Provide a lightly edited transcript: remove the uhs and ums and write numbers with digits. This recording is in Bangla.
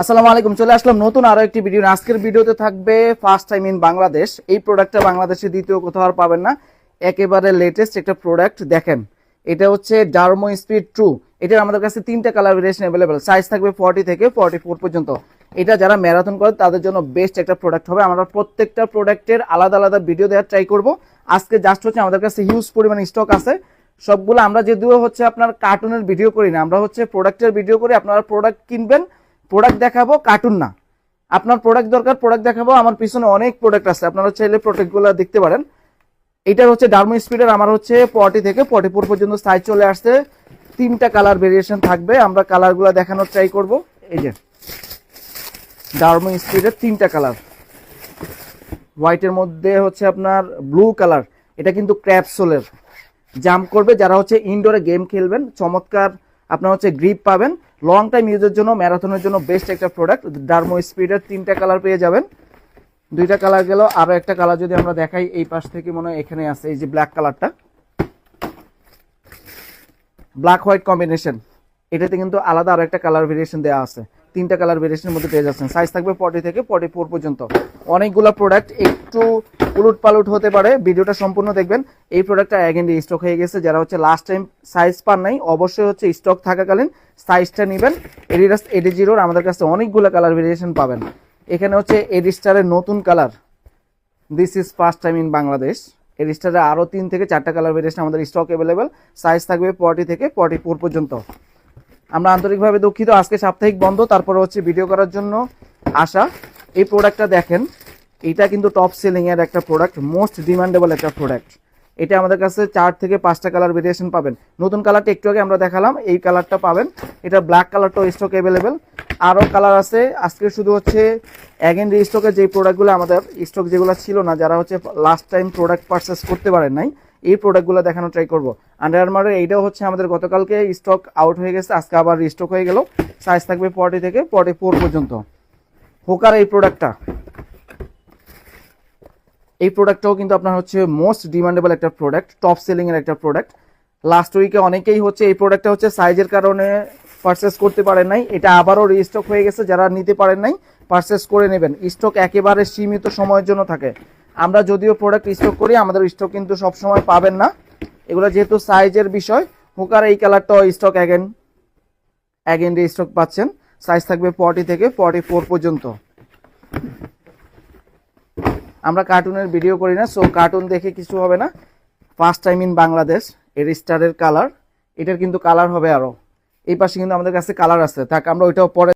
আসসালামু আলাইকুম, চলে আসলাম নতুন আরো একটি ভিডিও। আজকের ভিডিওতে থাকবে ফার্স্ট টাইম ইন বাংলাদেশ। এই প্রোডাক্টটা বাংলাদেশে দ্বিতীয় কোথাও আর পাবেন না, একেবারে লেটেস্ট একটা প্রোডাক্ট। দেখেন, এটা হচ্ছে ডার্মো স্পিড ট্রু। এটার আমাদের কাছে তিনটা কালার ভেরিয়েশন অ্যাভেলেবেল, সাইজ থাকবে 40 থেকে 44 পর্যন্ত। এটা যারা ম্যারাথন করে তাদের জন্য বেস্ট একটা প্রোডাক্ট হবে। আমরা প্রত্যেকটা প্রোডাক্টের আলাদা আলাদা ভিডিও দেওয়ার ট্রাই করব। আজকে জাস্ট হচ্ছে আমাদের কাছে হিউজ পরিমাণ স্টক আছে সবগুলো। আমরা যদিও হচ্ছে আপনার কার্টুনের ভিডিও করি না, আমরা হচ্ছে প্রোডাক্টের ভিডিও করি। আপনারা প্রোডাক্ট কিনবেন, প্রোডাক্ট দেখাবো, কার্টুন না। আপনার প্রোডাক্ট দরকার, প্রোডাক্ট দেখাবো। আমার পিছনে অনেক প্রোডাক্ট আছে, আপনারা চাইলে প্রোডাক্টগুলো দেখতে পারেন। এটার হচ্ছে ডার্মো স্পিডের আমার হচ্ছে 40 থেকে 44 পর্যন্ত সাইজ চলে আসছে। তিনটা কালার ভেরিয়েশন থাকবে, আমরা কালারগুলো দেখানোর ট্রাই করব। এই যে ডার্মো স্পিডের তিনটা কালার, হোয়াইটের মধ্যে হচ্ছে আপনার ব্লু কালার। এটা কিন্তু ক্র্যাপসোলের, জাম্প করবে। যারা হচ্ছে ইনডোরে গেম খেলবেন, চমৎকার আপনার হচ্ছে গ্রিপ পাবেন। লং টাইম ইউজের জন্য, ম্যারাথনের জন্য বেস্ট একটা প্রোডাক্ট। ডার্মো স্পিডের তিনটা কালার পেয়ে যাবেন। দুইটা কালার গেল, আরো একটা কালার যদি আমরা দেখাই, এই পাশ থেকে মনে হয় এখানে আছে, এই যে ব্ল্যাক কালারটা, ব্ল্যাক হোয়াইট কম্বিনেশন। এটাতে কিন্তু আলাদা আরো একটা কালার ভেরিয়েশন দেওয়া আছে। তিনটা কালার ভেরিয়েশনের মধ্যে পেয়ে যাচ্ছেন। সাইজ থাকবে 40 থেকে 44 পর্যন্ত। অনেকগুলো প্রোডাক্ট, একটু উলুট পালুট হতে পারে, ভিডিওটা সম্পূর্ণ দেখবেন। এই প্রোডাক্টটা অ্যাগেন স্টক হয়ে গেছে। যারা হচ্ছে লাস্ট টাইম সাইজ পান নাই, অবশ্যই হচ্ছে স্টক থাকাকালীন সাইজটা নেবেন। এডিডাস এডি0 আমাদের কাছে অনেকগুলো কালার ভেরিয়েশন পাবেন। এখানে হচ্ছে এডিস্টারের নতুন colour, this is first time in Bangladesh. এডিস্টারে আরও 3 থেকে 4টা কালার ভেরিয়েশন আমাদের স্টক অ্যাভেলেবেল। সাইজ থাকবে 40 থেকে 44 পর্যন্ত। আমরা আন্তরিকভাবে দুঃখিত, আজকে সাপ্তাহিক বন্ধ, তারপরে হচ্ছে ভিডিও করার জন্য আসা। এই প্রোডাক্টটা দেখেন, এটা কিন্তু টপ সেলিং এর একটা প্রোডাক্ট, মোস্ট ডিমান্ডেবল একটা প্রোডাক্ট। এটা আমাদের কাছে 4 থেকে 5টা কালার ভেরিয়েশন পাবেন। নতুন কালারটা একটু আগে আমরা দেখালাম, এই কালারটা পাবেন। এটা ব্ল্যাক কালারটাও স্টক অ্যাভেলেবেল। আরও কালার আছে। আজকে শুধু হচ্ছে অ্যাগেন রিস্টকের যে প্রোডাক্টগুলো আমাদের স্টক যেগুলো ছিল না, যারা হচ্ছে লাস্ট টাইম প্রোডাক্ট পারচেস করতে পারেন নাই, এই প্রোডাক্টগুলো দেখানো ট্রাই করবো। আন্ডার আর্মারের এইটাও হচ্ছে আমাদের গতকালকে স্টক আউট হয়ে গেছে, আজকে আবার রিস্টক হয়ে গেল। সাইজ থাকবে 40 থেকে 44 পর্যন্ত। হোকার এই প্রোডাক্টটাও কিন্তু আপনার হচ্ছে মোস্ট ডিমান্ডেবল একটা প্রোডাক্ট, টপ সেলিং এর একটা প্রোডাক্ট। লাস্ট উইকে অনেকেই হচ্ছে এই প্রোডাক্টটা হচ্ছে সাইজের কারণে পারচেস করতে পারেন নাই, এটা আবারও রিস্টক হয়ে গেছে। যারা নিতে পারেন নাই, পারচেস করে নেবেন। স্টক একেবারে সীমিত সময়ের জন্য থাকে। আমরা যদিও প্রোডাক্ট স্টক করি, আমাদের স্টক কিন্তু সব সময় পাবেন না। এগুলো যেহেতু সাইজের বিষয়। হুকার এই কালারটাও স্টক অ্যাগেন স্টক পাচ্ছেন। সাইজ থাকবে 40 থেকে 44 পর্যন্ত। আমরা কার্টুনের ভিডিও করি না, সো কার্টুন দেখে কিছু হবে না। ফার্স্ট টাইম ইন বাংলাদেশ এর স্টারের কালার, এটার কিন্তু কালার হবে আরো। এই পাশে কিন্তু আমাদের কাছে কালার আছে, থাক আমরা ওইটাও পরে